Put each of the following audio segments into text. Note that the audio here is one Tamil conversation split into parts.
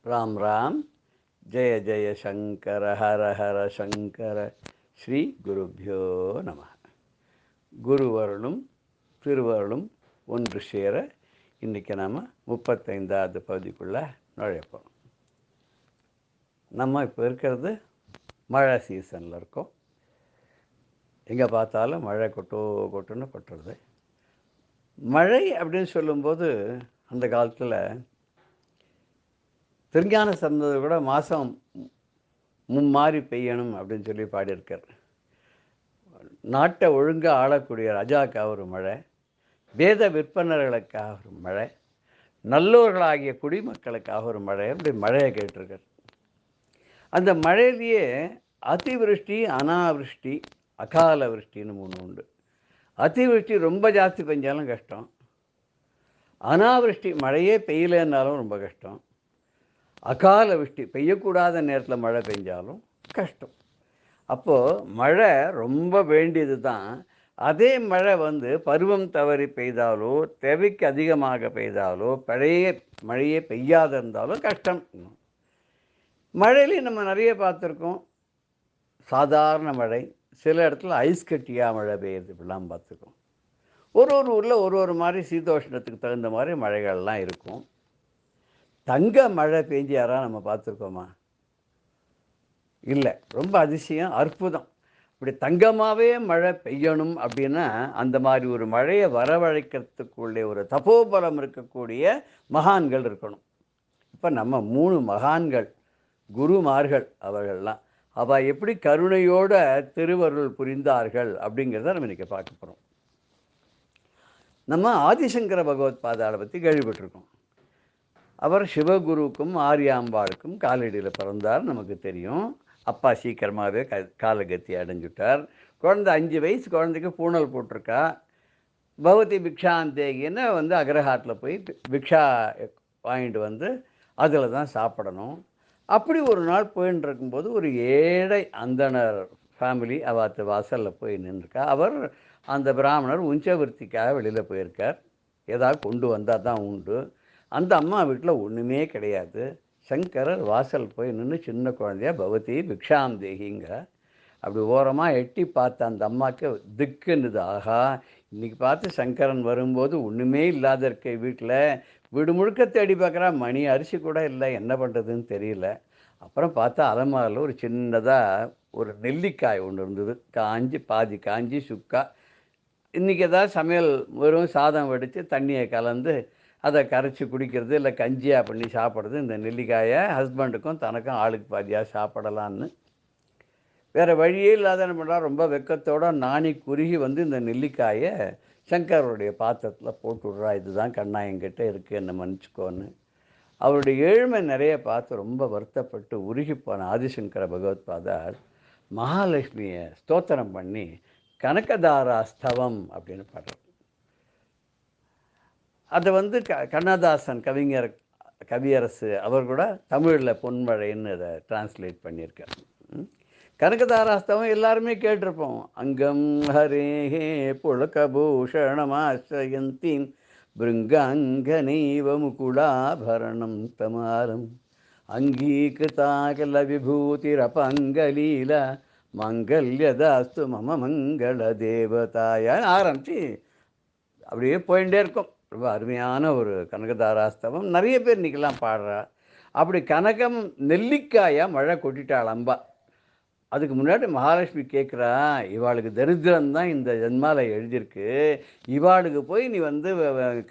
ராம் ராம். ஜெய ஜெய சங்கர ஹர ஹர சங்கர. ஸ்ரீ குருப்யோ நம. குருவருளும் திருவருளும் ஒன்று சேர இன்றைக்கி நாம் 35வது பகுதிக்குள்ளே நுழைப்போம். நம்ம இப்போ இருக்கிறது மழை சீசனில் இருக்கோம். எங்கே பார்த்தாலும் மழை கொட்டுன்னு கொட்டுறது. மழை அப்படின்னு சொல்லும்போது அந்த காலத்தில் திருஞான சம்பந்தர் கூட மாதம் மும்மாறி பெய்யணும் அப்படின்னு சொல்லி பாடியிருக்கார். நாட்டை ஒழுங்காக ஆளக்கூடிய ராஜாக்காக ஒரு மழை, வேத விற்பனர்களுக்காக ஒரு மழை, நல்லோர்களாகிய குடிமக்களுக்காக ஒரு மழை, அப்படி மழையை கேட்டிருக்கார். அந்த மழையிலேயே அதிவிருஷ்டி, அனாவிருஷ்டி, அகால விருஷ்டின்னு 3 உண்டு. அதிவிருஷ்டி ரொம்ப ஜாஸ்தி பெஞ்சாலும் கஷ்டம், அனாவிருஷ்டி மழையே பெய்யலைன்னாலும் ரொம்ப கஷ்டம், அகால விருஷ்டி பெய்யக்கூடாத நேரத்தில் மழை பெஞ்சாலும் கஷ்டம். அப்போது மழை ரொம்ப வேண்டியது தான். அதே மழை பருவம் தவறி பெய்தாலோ, தேவைக்கு அதிகமாக பெய்தாலோ, பழைய மழையே பெய்யாத இருந்தாலும் கஷ்டம். மழையிலையும் நம்ம நிறைய பார்த்துருக்கோம். சாதாரண மழை, சில இடத்துல ஐஸ் கட்டியாக மழை பெய்யுது, இப்படிலாம் பார்த்துருக்கோம். ஒரு ஊரில் ஒரு மாதிரி சீதோஷ்ணத்துக்கு தகுந்த மாதிரி மழைகள்லாம் இருக்கும். தங்க மழை பெஞ்சு யாராவது நம்ம பார்த்துருக்கோமா? இல்லை. ரொம்ப அதிசயம், அற்புதம். இப்படி தங்கமாகவே மழை பெய்யணும் அப்படின்னா அந்த மாதிரி ஒரு மழையை வரவழைக்கிறதுக்குள்ளே ஒரு தபோபலம் இருக்கக்கூடிய மகான்கள் இருக்கணும். இப்போ நம்ம 3 மகான்கள் குருமார்கள், அவர்கள்லாம் அவள் எப்படி கருணையோட திருவருள் புரிந்தார்கள் அப்படிங்கிறத நம்ம இன்றைக்கி பார்க்க போகிறோம். நம்ம ஆதிசங்கர பகவத் பாதாளை பற்றி கேள்விப்பட்டிருக்கோம். அவர் சிவகுருவுக்கும் ஆரியாம்பாளுக்கும் காலடியில் பிறந்தார், நமக்கு தெரியும். அப்பா சீக்கிரமாகவே காலகத்தி அடைஞ்சுட்டார். குழந்தை 5 வயசு குழந்தைக்கு பூணல் போட்டிருக்கா. பகவதி பிக்ஷாந்தேகின்னு அக்ரஹாட்டில் போய் பிக்ஷா வாங்கிட்டு அதில் தான் சாப்பிடணும். அப்படி ஒரு நாள் போயின்னு இருக்கும்போது ஒரு ஏழை அந்தனர் ஃபேமிலி அவாத்து வாசலில் போய் நின்றுருக்கா. அவர் அந்த பிராமணர் உஞ்சவர்த்திக்காக வெளியில் போயிருக்கார். ஏதாவது கொண்டு வந்தால் தான் உண்டு. அந்த அம்மா வீட்டில் ஒன்றுமே கிடையாது. சங்கரர் வாசல் போய் நின்று சின்ன குழந்தையா பகவதி பிக்ஷாம் தேகிங்க. அப்படி ஓரமாக எட்டி பார்த்த அந்த அம்மாவுக்கு திக்குன்னுது. ஆஹா, இன்றைக்கி பார்த்து சங்கரன் வரும்போது ஒன்றுமே இல்லாத இருக்க வீட்டில். வீடு முழுக்க தேடி பார்க்குறா, மணி அரிசி கூட இல்லை, என்ன பண்ணுறதுன்னு தெரியல. அப்புறம் பார்த்தா அலமாரில் ஒரு சின்னதாக ஒரு நெல்லிக்காய் ஒன்று இருந்தது, காஞ்சி பாதி காஞ்சி சுக்கா. இன்றைக்கி ஏதாவது சமையல் வெறும் சாதம் வடித்து தண்ணியை கலந்து அதை கரைச்சி குடிக்கிறது, இல்லை கஞ்சியாக பண்ணி சாப்பிட்றது. இந்த நெல்லிக்காயை ஹஸ்பண்டுக்கும் தனக்கும் ஆளுக்கு பாதியாக சாப்பிடலான்னு வேறு வழியே இல்லாத என்ன பண்ணுறா, ரொம்ப வெக்கத்தோடு நாணி குறுகி இந்த நெல்லிக்காயை சங்கருடைய பாத்திரத்தில் போட்டு விட்றா. இதுதான் கண்ணா என்கிட்ட இருக்குது, என்னை மன்னிச்சுக்கோன்னு. அவருடைய ஏழ்மை நிறைய பார்த்து ரொம்ப வருத்தப்பட்டு உருகி போன ஆதிசங்கர பகவத் பாதார் மகாலட்சுமியை ஸ்தோத்திரம் பண்ணி கனகதாரா ஸ்தவம் அப்படின்னு பாடுறார். அதை கண்ணதாசன் கவியரசு அவர் கூட தமிழில் பொன்மழைன்னு அதை டிரான்ஸ்லேட் பண்ணியிருக்கார். கனகதாராஸ்தவம் எல்லாருமே கேட்டிருப்போம். அங்கம் ஹரேஹே புலகபூஷணமாஸ்ரயந்தீம் பிருங்காங்கனைவ முகுலாபரணம் தமாரம் அங்கீகிருதாகல விபூதிரபங்கலீல மங்கல்யதாஸ்து மம மங்கள தேவதாய ஆரம்பித்து அப்படியே போயிட்டே இருக்கும். ரொம்ப அருமையான ஒரு கனகதாராஸ்தவம். நிறைய பேர் இன்றைக்கெல்லாம் பாடுறா. அப்படி கனகம் நெல்லிக்காயாக மழை கொட்டிட்டாள் அம்பா. அதுக்கு முன்னாடி மகாலட்சுமி கேட்குறா, இவாளுக்கு தரித்திரம்தான் இந்த ஜென்மாவில் எழுதியிருக்கு, இவாளுக்கு போய் நீ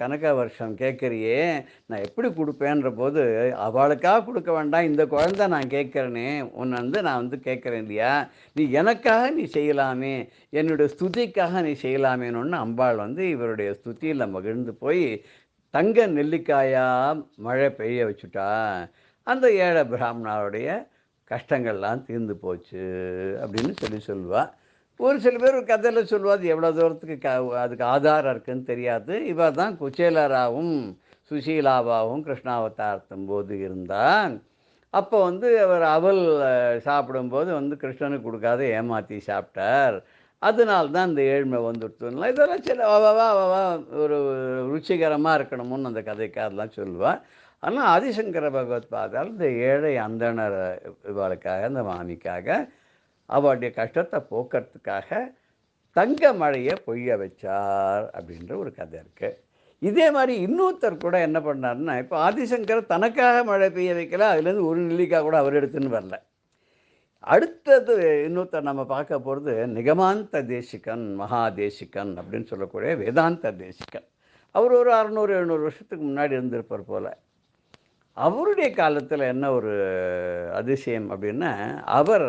கனக வருஷம் கேட்குறியே, நான் எப்படி கொடுப்பேன்ற போது, அவளுக்காக கொடுக்க வேண்டாம், இந்த குழந்தை நான் கேட்குறேனே, உன்னை நான் கேட்குறேன் இல்லையா, நீ எனக்காக நீ செய்யலாமே, என்னுடைய ஸ்துதிக்காக நீ செய்யலாமேன்னு அம்பாள் இவருடைய ஸ்துதியில் மகிழ்ந்து போய் தங்க நெல்லிக்காயாக மழை பெய்ய வச்சுட்டா. அந்த ஏழை பிராமணருடைய கஷ்டங்கள்லாம் தீர்ந்து போச்சு அப்படின்னு சொல்லுவாள். ஒரு சில பேர் ஒரு கதையில் சொல்லுவா. அது எவ்வளோ தூரத்துக்கு அதுக்கு ஆதாரம் இருக்குதுன்னு தெரியாது. இவர் தான் குச்சேலராகவும் சுசீலாவாகவும் கிருஷ்ணாவதாரத்தும் போது இருந்தால், அப்போ அவர் அவல் சாப்பிடும்போது கிருஷ்ணனுக்கு கொடுக்காத ஏமாற்றி சாப்பிட்டார். அதனால்தான் இந்த ஏழ்மை வந்துடுத்துலாம். இதெல்லாம் சில அவவா ஒரு ருச்சிகரமாக இருக்கணும்னு அந்த கதைக்கு அதெல்லாம் சொல்லுவாள். ஆனால் ஆதிசங்கர பகவத் பாதால் இந்த ஏழை அந்தணர் இவளுக்காக, இந்த மாமிக்காக, அவளுடைய கஷ்டத்தை போக்குறதுக்காக தங்க மழையை பொய்ய வச்சார் அப்படின்ற ஒரு கதை இருக்குது. இதே மாதிரி இன்னொருத்தர் கூட என்ன பண்ணாருன்னா, இப்போ ஆதிசங்கர் தனக்காக மழை பெய்ய வைக்கல, அதுலேருந்து ஒரு நெல்லிக்காய் கூட அவர் எடுத்துன்னு வரல. அடுத்தது இன்னொருத்தர் நம்ம பார்க்க போகிறது நிகமாந்த தேசிகன், மகாதேசிகன் அப்படின்னு சொல்லக்கூடிய வேதாந்த தேசிகன். அவர் ஒரு 600-700 வருஷத்துக்கு முன்னாடி இருந்திருப்பார் போல். அவருடைய காலத்தில் என்ன ஒரு அதிசயம் அப்படின்னா, அவர்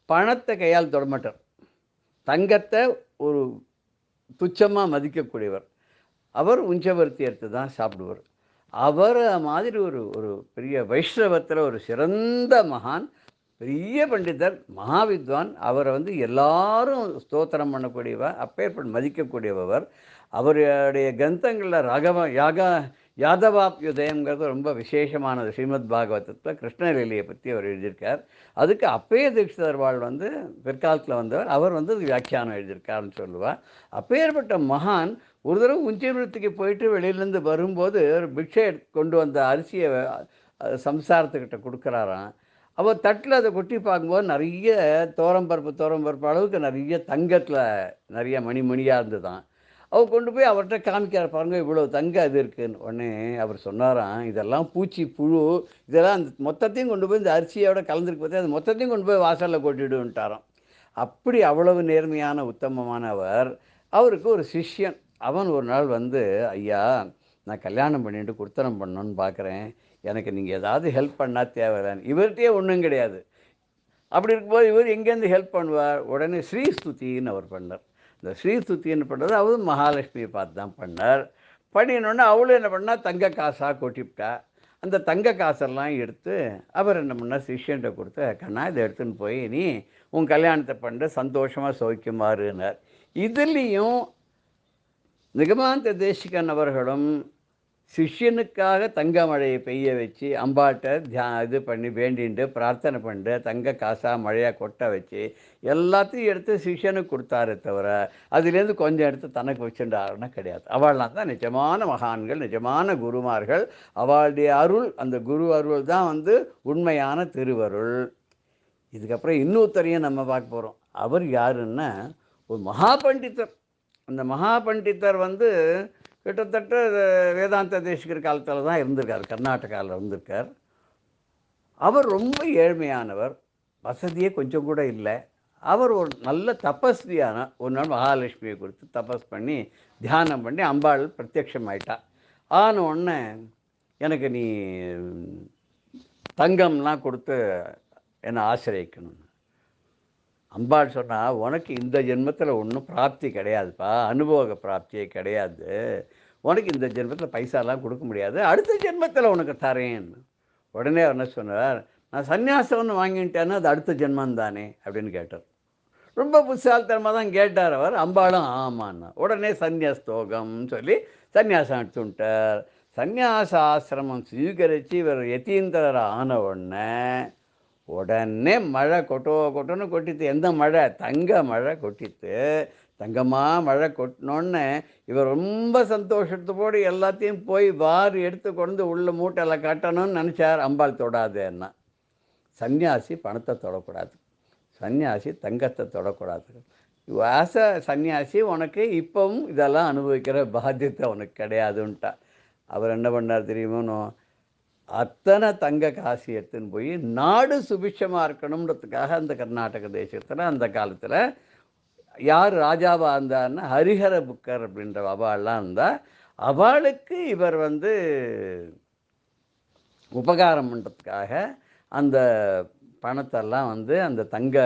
பணத்தை கையால் தொடமாட்டார். தங்கத்தை ஒரு துச்சமாக மதிக்கக்கூடியவர். அவர் உஞ்சவர்த்தி எடுத்து தான் சாப்பிடுவார். அவர் மாதிரி ஒரு ஒரு பெரிய வைஷ்ணவத்தில் ஒரு சிறந்த மகான், பெரிய பண்டிதர், மகாவித்வான். அவரை எல்லாரும் ஸ்தோத்திரம் பண்ணக்கூடியவர், அப்பேற்பட்டு மதிக்கக்கூடியவர். அவருடைய கிரந்தங்களில் யாதவாப்யுதயங்கிறது ரொம்ப விசேஷமானது. ஸ்ரீமத் பாகவதத்தில் கிருஷ்ணலீலையை பற்றி அவர் எழுதியிருக்கார். அதுக்கு அப்பைய தீட்சிதர் பிற்காலத்தில் வந்தவர், அவர் வியாக்கியானம் எழுதியிருக்காருன்னு சொல்லுவார். அப்பேற்பட்ட மகான் ஒரு தடவை உஞ்சவிருத்திக்கு போயிட்டு வெளியிலேருந்து வரும்போது ஒரு பிக்ஷை கொண்டு வந்த அரிசியை சம்சாரத்துக்கிட்ட கொடுக்குறாராம். அவர் தட்டில் அதை கொட்டி பார்க்கும்போது நிறைய தோரம்பருப்பு அளவுக்கு நிறைய தங்கத்தில் நிறைய மணியாக இருந்துதான். அவர் கொண்டு போய் அவர்கிட்ட காமிக்கிறார், பாருங்க இவ்வளோ தங்கம் அது இருக்குன்னு. உடனே அவர் சொன்னாராம், இதெல்லாம் பூச்சி புழு, இதெல்லாம் அந்த மொத்தத்தையும் கொண்டு போய் இந்த அரிசியோட கலந்துருக்கு பார்த்து அது மொத்தத்தையும் கொண்டு போய் வாசலில் கொட்டிடுன்ட்டாராம். அப்படி அவ்வளவு நேர்மையான உத்தமமானவர். அவருக்கு ஒரு சிஷ்யன், அவன் ஒரு நாள் ஐயா நான் கல்யாணம் பண்ணிட்டு குர்த்தனம் பண்ணணுன்னு பார்க்குறேன், எனக்கு நீங்கள் ஏதாவது ஹெல்ப் பண்ணால் தேவையில்லைன்னு. இவர்கிட்டயே ஒன்றும் கிடையாது. அப்படி இருக்கும்போது இவர் எங்கேருந்து ஹெல்ப் பண்ணுவார்? உடனே ஸ்ரீஸ்துதின்னு அவர் பண்ணார். இந்த ஸ்ரீஸ்துதின்னு பண்ணுறது அவர் மகாலட்சுமியை பார்த்து தான் பண்ணார். பண்ணினோடனே அவளும் என்ன பண்ணால் தங்க காசாக கொட்டிவிட்டா. அந்த தங்க காசெல்லாம் எடுத்து அவர் என்ன பண்ணால் சிஷ்யன்ட்ட கொடுத்து, கண்ணா இதை எடுத்துன்னு போய் நீ உன் கல்யாணத்தை பண்ண சந்தோஷமாக சௌக்கியமாறுனார். இதுலேயும் நிகமாந்த தேசிகன் அவர்களும் சிஷ்யனுக்காக தங்க மழையை பெய்ய வச்சு அம்பாட்ட இது பண்ணி வேண்டிட்டு பிரார்த்தனை பண்ணிட்டு தங்க காசாக மழையாக கொட்ட வச்சு எல்லாத்தையும் எடுத்து சிஷ்யனுக்கு கொடுத்தாரே தவிர அதுலேருந்து கொஞ்சம் எடுத்து தனக்கு வச்சுட்டாருன்னா கிடையாது. அவள்லாம் தான் நிஜமான மகான்கள், நிஜமான குருமார்கள். அவளுடைய அருள், அந்த குரு அருள் தான் உண்மையான திருவருள். இதுக்கப்புறம் இன்னொருத்தரையும் நம்ம பார்க்க போகிறோம். அவர் யாருன்னா ஒரு மகா பண்டிதர். அந்த மகா பண்டிதர் கிட்டத்தட்ட வேதாந்த தேசிகர் காலத்தில் தான் இருந்திருக்கார், கர்நாடகாவில் இருந்திருக்கார். அவர் ரொம்ப ஏழ்மையானவர், வசதியே கொஞ்சம் கூட இல்லை. அவர் ஒரு நல்ல தபஸ்வியான ஒரு நாள் மகாலட்சுமியை கொடுத்து தபஸ் பண்ணி தியானம் பண்ணி அம்பாள் பிரத்யட்சம் ஆயிட்டா. ஆன உடனே எனக்கு நீ தங்கம்லாம் கொடுத்து என்னை ஆசிரியக்கணும். அம்பாள் சொன்னால், உனக்கு இந்த ஜென்மத்தில் ஒன்றும் பிராப்தி கிடையாதுப்பா, அனுபவ பிராப்தியே கிடையாது. உனக்கு இந்த ஜென்மத்தில் பைசாலாம் கொடுக்க முடியாது, அடுத்த ஜென்மத்தில் உனக்கு தரேன்னு. உடனே அவர் என்ன சொன்னார், நான் சன்னியாசம் ஒன்று வாங்கிட்டேன்னா அது அடுத்த ஜென்மம் தானே அப்படின்னு கேட்டார். ரொம்ப புத்தால்தனமாக தான் கேட்டார் அவர். அம்பாளும் ஆமான்னா உடனே சந்நியாஸ்தோகம்னு சொல்லி சன்னியாசம் எடுத்துட்டார். சந்நியாச ஆசிரமம் ஸ்வீகரித்து இவர் யதீந்திரர் ஆன உடனே மழை கொட்டோன்னு கொட்டித்து. எந்த மழை? தங்க மழை கொட்டித்து. தங்கமாக மழை கொட்டினோடனே இவர் ரொம்ப சந்தோஷத்தோடு எல்லாத்தையும் போய் வாரி எடுத்து கொண்டு உள்ள மூட்டையில் கட்டணும்னு நினச்சார். அம்பாள் தொடாதேன்னா. சன்னியாசி பணத்தை தொடக்கூடாது, சன்னியாசி தங்கத்தை தொடக்கூடாது. ஆச சன்னியாசி உனக்கு இப்பவும் இதெல்லாம் அனுபவிக்கிற பாத்தியத்தை உனக்கு கிடையாதுன்ட்டா. அவர் என்ன பண்ணார் தெரியுமோ, அத்தனை தங்க காசு எடுத்துன்னு போய் நாடு சுபிட்சமாக இருக்கணுன்றதுக்காக அந்த கர்நாடக தேசத்தில் அந்த காலத்தில் யார் ராஜாவாக இருந்தார்னா ஹரிஹர புக்கர் அப்படின்ற அவள்லாம் இருந்தால் அவளுக்கு இவர் உபகாரம் பண்ணுறதுக்காக அந்த பணத்தெல்லாம் அந்த தங்க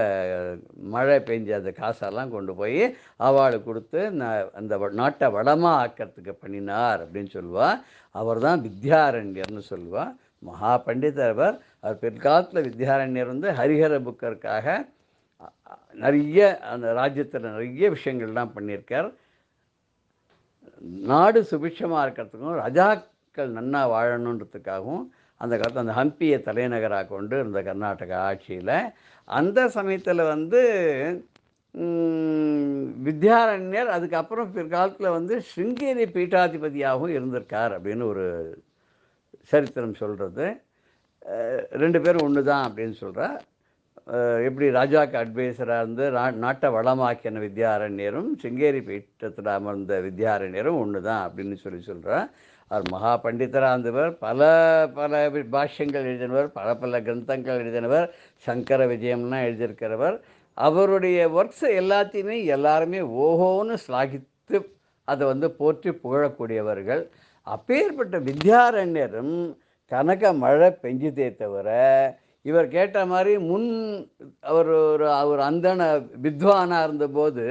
மழை பெஞ்ச அந்த காசெல்லாம் கொண்டு போய் அவளுக்கு கொடுத்து அந்த நாட்டை வளமாக ஆக்கிறதுக்கு பண்ணினார் அப்படின்னு சொல்லுவாள். அவர் தான் வித்யாரண்யர்னு சொல்லுவாள். மகா பண்டிதர் அவர். அவர் பிற்காலத்தில் வித்யாரண்யர் ஹரிஹர புக்கருக்காக நிறைய அந்த ராஜ்யத்தில் நிறைய விஷயங்கள்லாம் பண்ணியிருக்கார். நாடு சுபிட்சமாக இருக்கிறதுக்கும் ராஜாக்கள் நன்னா வாழணுன்றதுக்காகவும் அந்த காலத்தில் அந்த ஹம்பியை தலைநகராக கொண்டு இருந்த கர்நாடக ஆட்சியில் அந்த சமயத்தில் வித்யாரண்யர் அதுக்கப்புறம் பிற்காலத்தில் ஸ்ருங்கேரி பீட்டாதிபதியாகவும் இருந்திருக்கார் அப்படின்னு ஒரு சரித்திரம் சொல்கிறது. 2 பேரும் ஒன்று தான் அப்படின்னு சொல்கிறா. எப்படி ராஜாவுக்கு அட்வைசராக இருந்து நாட்டை வளமாக்கின வித்யாரண்யரும் சிங்கேரி பீட்டத்தில் அமர்ந்த வித்யாரண்யரும் ஒன்று தான் அப்படின்னு சொல்கிறா. அவர் மகா பண்டிதராக இருந்தவர், பல பல பாஷ்யங்கள் எழுதினவர், பல பல கிரந்தங்கள் எழுதினவர், சங்கர விஜயம்லாம் எழுதியிருக்கிறவர். அவருடைய ஒர்க்ஸை எல்லாத்தையுமே எல்லாருமே ஓஹோன்னு ஸ்லாகித்து அதை போற்றி புகழக்கூடியவர்கள். அப்பேற்பட்ட வித்யாரண்யரும் கனக மழை பெஞ்சுதே தவிர இவர் கேட்ட மாதிரி அவர் அந்தன வித்வானாக இருந்தபோது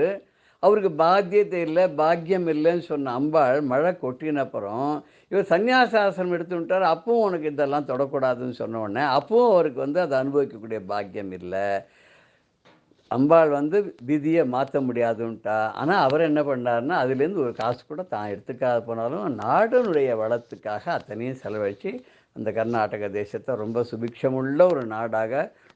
அவருக்கு பாத்தியத்தை இல்லை, பாக்கியம் இல்லைன்னு சொன்ன அம்பாள் மழை கொட்டினப்புறம் இவர் சன்னியாசாசனம் எடுத்துட்டார். அப்பவும் உனக்கு இதெல்லாம் தொடக்கூடாதுன்னு சொன்ன உடனே அப்பவும் அவருக்கு அதை அனுபவிக்கக்கூடிய பாக்கியம் இல்லை. அம்பாள் விதியை மாற்ற முடியாதுன்ட்டா. ஆனால் அவர் என்ன பண்ணார்னா அதுலேருந்து ஒரு காசு கூட தான் எடுத்துக்காத போனாலும் நாடனுடைய வளத்துக்காக அத்தனையும் செலவழித்து அந்த கர்நாடக தேசத்தை ரொம்ப சுபிக்ஷமுள்ள ஒரு நாடாக,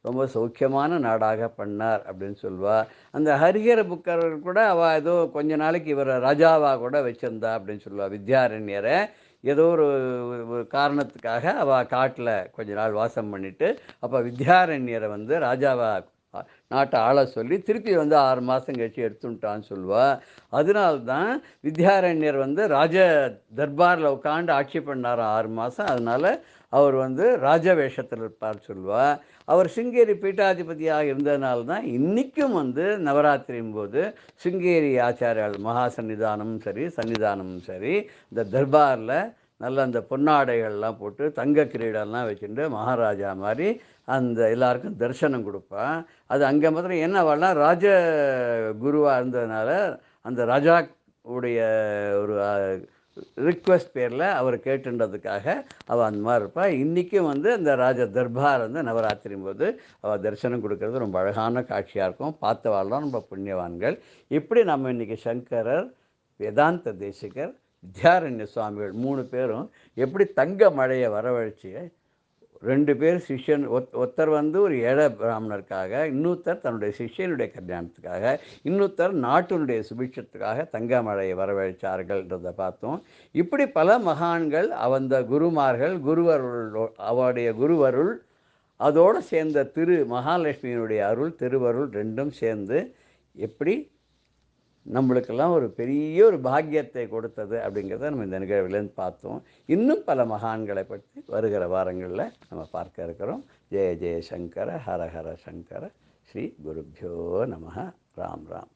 ரொம்ப சௌக்கியமான நாடாக பண்ணார் அப்படின்னு சொல்லுவாள். அந்த ஹரிஹர புக்கர் கூட அவள் ஏதோ கொஞ்ச நாளைக்கு இவரை ராஜாவாக கூட வச்சுருந்தா அப்படின்னு சொல்லுவாள். வித்யாரண்யரை ஏதோ ஒரு காரணத்துக்காக அவள் காட்டில் கொஞ்ச நாள் வாசம் பண்ணிவிட்டு அப்போ வித்யாரண்யரை ராஜாவாக நாட்டை ஆள சொல்லி திருப்பி 6 மாதம் கழிச்சு எடுத்துட்டான்னு சொல்லுவாள். அதனால்தான் வித்யாரண்யர் ராஜ தர்பாரில் உட்காந்து ஆட்சி பண்ணார் 6 மாதம். அதனால் அவர் ராஜ வேஷத்தில் இருப்பார் சொல்லுவாள். அவர் சிங்கேரி பீட்டாதிபதியாக இருந்ததுனால்தான் இன்றைக்கும் நவராத்திரியும் போது சிங்கேரி ஆச்சாரியால் மகா சன்னிதானமும் சரி சன்னிதானமும் சரி இந்த தர்பாரில் நல்ல அந்த பொன்னாடைகள்லாம் போட்டு தங்க கிரீடம்லாம் வச்சுட்டு மகாராஜா மாதிரி அந்த எல்லாருக்கும் தரிசனம் கொடுப்பான். அது அங்கே மாத்திரம் என்ன அவள்லாம் ராஜ குருவாக இருந்ததுனால அந்த ராஜா உடைய ஒரு ரிக்வெஸ்ட் பேரில் அவர் கேட்டுன்றதுக்காக அவள் அந்த மாதிரி இருப்பாள். இன்றைக்கும் அந்த ராஜ தர்பார் நவராத்திரி போது அவள் தரிசனம் கொடுக்கறது ரொம்ப அழகான காட்சியாக இருக்கும். பார்த்தவாள்லாம் ரொம்ப புண்ணியவான்கள். இப்படி நம்ம இன்றைக்கி சங்கரர், வேதாந்த தேசிகர், வித்யாரண்ய சுவாமிகள் 3 பேரும் எப்படி தங்க மழையை வரவழைச்சி 2 பேர் சிஷ்யன், ஒருத்தர் ஒரு ஏழை பிராமணருக்காக, இன்னொருத்தர் தன்னுடைய சிஷ்யனுடைய கல்யாணத்துக்காக, இன்னொருத்தர் நாட்டினுடைய சுபிட்சத்துக்காக தங்க மழையை வரவழைச்சார்கள்ன்றதை பார்த்தோம். இப்படி பல மகான்கள் அந்த குருமார்கள், அவருடைய குருவருள் அதோடு சேர்ந்த மகாலட்சுமியினுடைய அருள், திருவருள் ரெண்டும் சேர்ந்து எப்படி நம்மளுக்கெல்லாம் ஒரு பெரிய ஒரு பாக்கியத்தை கொடுத்தது அப்படிங்கிறத நம்ம இந்த நிகழ்விலேருந்து பார்த்தோம். இன்னும் பல மகான்களை பற்றி வருகிற வாரங்களில் நம்ம பார்க்க இருக்கிறோம். ஜெய ஜெய சங்கர, ஹர ஹர சங்கர, ஸ்ரீ குருப்யோ நம. ராம் ராம்.